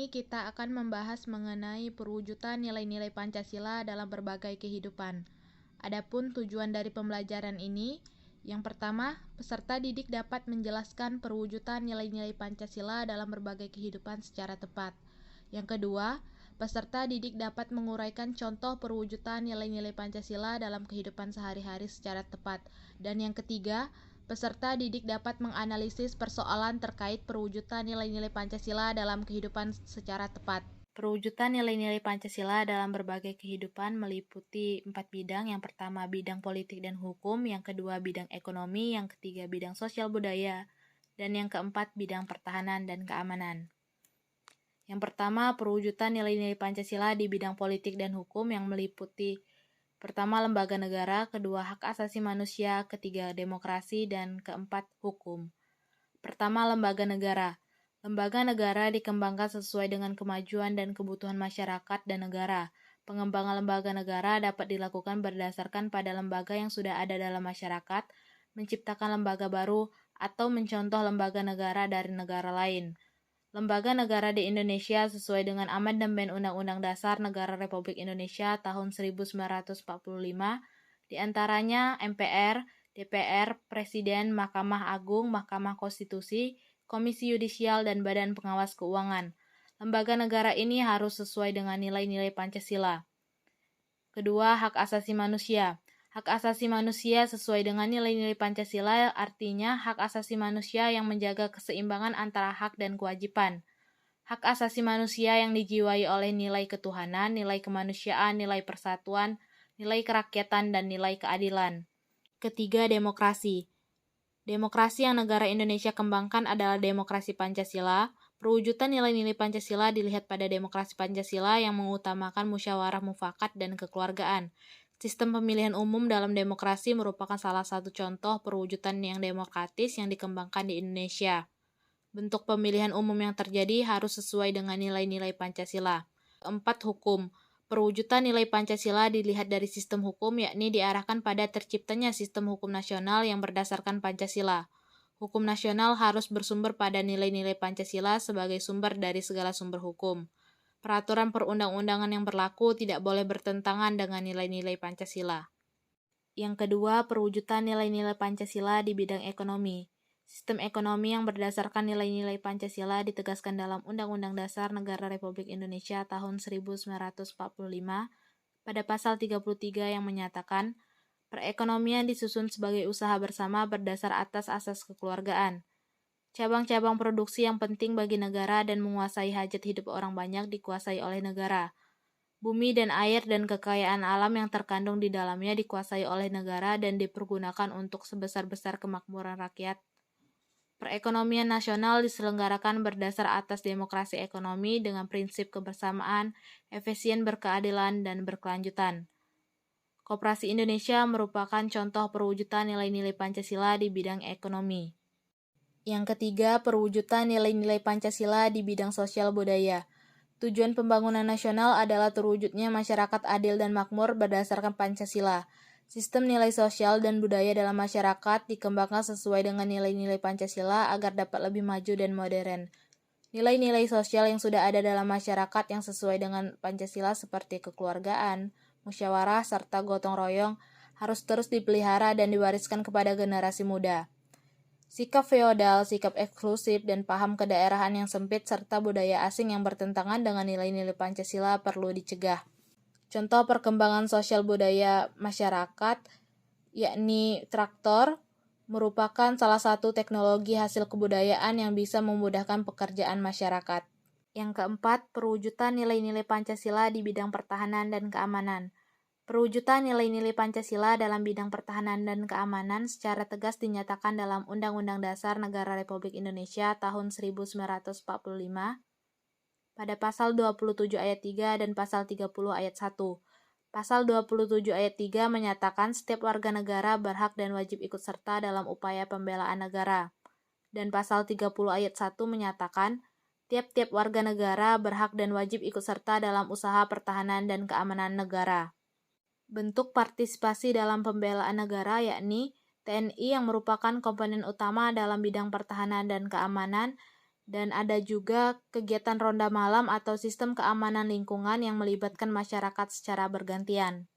ini kita akan membahas mengenai perwujudan nilai-nilai Pancasila dalam berbagai kehidupan. Adapun tujuan dari pembelajaran ini, yang pertama, peserta didik dapat menjelaskan perwujudan nilai-nilai Pancasila dalam berbagai kehidupan secara tepat. Yang kedua, peserta didik dapat menguraikan contoh perwujudan nilai-nilai Pancasila dalam kehidupan sehari-hari secara tepat. Dan yang ketiga, peserta didik dapat menganalisis persoalan terkait perwujudan nilai-nilai Pancasila dalam kehidupan secara tepat. Perwujudan nilai-nilai Pancasila dalam berbagai kehidupan meliputi 4 bidang. Yang pertama, bidang politik dan hukum. Yang kedua, bidang ekonomi. Yang ketiga, bidang sosial budaya. Dan yang keempat, bidang pertahanan dan keamanan. Yang pertama, perwujudan nilai-nilai Pancasila di bidang politik dan hukum yang meliputi pertama, lembaga negara, kedua, hak asasi manusia, ketiga, demokrasi, dan keempat, hukum. Pertama, lembaga negara. Lembaga negara dikembangkan sesuai dengan kemajuan dan kebutuhan masyarakat dan negara. Pengembangan lembaga negara dapat dilakukan berdasarkan pada lembaga yang sudah ada dalam masyarakat, menciptakan lembaga baru, atau mencontoh lembaga negara dari negara lain. Lembaga negara di Indonesia sesuai dengan Amandemen Undang-Undang Dasar Negara Republik Indonesia tahun 1945, diantaranya MPR, DPR, Presiden, Mahkamah Agung, Mahkamah Konstitusi, Komisi Yudisial, dan Badan Pengawas Keuangan. Lembaga negara ini harus sesuai dengan nilai-nilai Pancasila. Kedua, hak asasi manusia. Hak asasi manusia sesuai dengan nilai-nilai Pancasila artinya hak asasi manusia yang menjaga keseimbangan antara hak dan kewajiban. Hak asasi manusia yang dijiwai oleh nilai ketuhanan, nilai kemanusiaan, nilai persatuan, nilai kerakyatan, dan nilai keadilan. Ketiga, demokrasi. Demokrasi yang negara Indonesia kembangkan adalah demokrasi Pancasila. Perwujudan nilai-nilai Pancasila dilihat pada demokrasi Pancasila yang mengutamakan musyawarah mufakat dan kekeluargaan. Sistem pemilihan umum dalam demokrasi merupakan salah satu contoh perwujudan yang demokratis yang dikembangkan di Indonesia. Bentuk pemilihan umum yang terjadi harus sesuai dengan nilai-nilai Pancasila. Keempat, hukum. Perwujudan nilai Pancasila dilihat dari sistem hukum, yakni diarahkan pada terciptanya sistem hukum nasional yang berdasarkan Pancasila. Hukum nasional harus bersumber pada nilai-nilai Pancasila sebagai sumber dari segala sumber hukum. Peraturan perundang-undangan yang berlaku tidak boleh bertentangan dengan nilai-nilai Pancasila. Yang kedua, perwujudan nilai-nilai Pancasila di bidang ekonomi. Sistem ekonomi yang berdasarkan nilai-nilai Pancasila ditegaskan dalam Undang-Undang Dasar Negara Republik Indonesia tahun 1945 pada pasal 33 yang menyatakan perekonomian disusun sebagai usaha bersama berdasar atas asas kekeluargaan. Cabang-cabang produksi yang penting bagi negara dan menguasai hajat hidup orang banyak dikuasai oleh negara. Bumi dan air dan kekayaan alam yang terkandung di dalamnya dikuasai oleh negara dan dipergunakan untuk sebesar-besar kemakmuran rakyat. Perekonomian nasional diselenggarakan berdasar atas demokrasi ekonomi dengan prinsip kebersamaan, efisien, berkeadilan, dan berkelanjutan. Koperasi Indonesia merupakan contoh perwujudan nilai-nilai Pancasila di bidang ekonomi. Yang ketiga, perwujudan nilai-nilai Pancasila di bidang sosial budaya. Tujuan pembangunan nasional adalah terwujudnya masyarakat adil dan makmur berdasarkan Pancasila. Sistem nilai sosial dan budaya dalam masyarakat dikembangkan sesuai dengan nilai-nilai Pancasila agar dapat lebih maju dan modern. Nilai-nilai sosial yang sudah ada dalam masyarakat yang sesuai dengan Pancasila seperti kekeluargaan, musyawarah, serta gotong royong harus terus dipelihara dan diwariskan kepada generasi muda. Sikap feodal, sikap eksklusif, dan paham kedaerahan yang sempit serta budaya asing yang bertentangan dengan nilai-nilai Pancasila perlu dicegah. Contoh perkembangan sosial budaya masyarakat, yakni traktor, merupakan salah satu teknologi hasil kebudayaan yang bisa memudahkan pekerjaan masyarakat. Yang keempat, perwujudan nilai-nilai Pancasila di bidang pertahanan dan keamanan. Perwujudan nilai-nilai Pancasila dalam bidang pertahanan dan keamanan secara tegas dinyatakan dalam Undang-Undang Dasar Negara Republik Indonesia tahun 1945 pada pasal 27 ayat 3 dan pasal 30 ayat 1. Pasal 27 ayat 3 menyatakan setiap warga negara berhak dan wajib ikut serta dalam upaya pembelaan negara. Dan pasal 30 ayat 1 menyatakan tiap-tiap warga negara berhak dan wajib ikut serta dalam usaha pertahanan dan keamanan negara. Bentuk partisipasi dalam pembelaan negara yakni TNI yang merupakan komponen utama dalam bidang pertahanan dan keamanan Dan ada juga kegiatan ronda malam atau sistem keamanan lingkungan yang melibatkan masyarakat secara bergantian.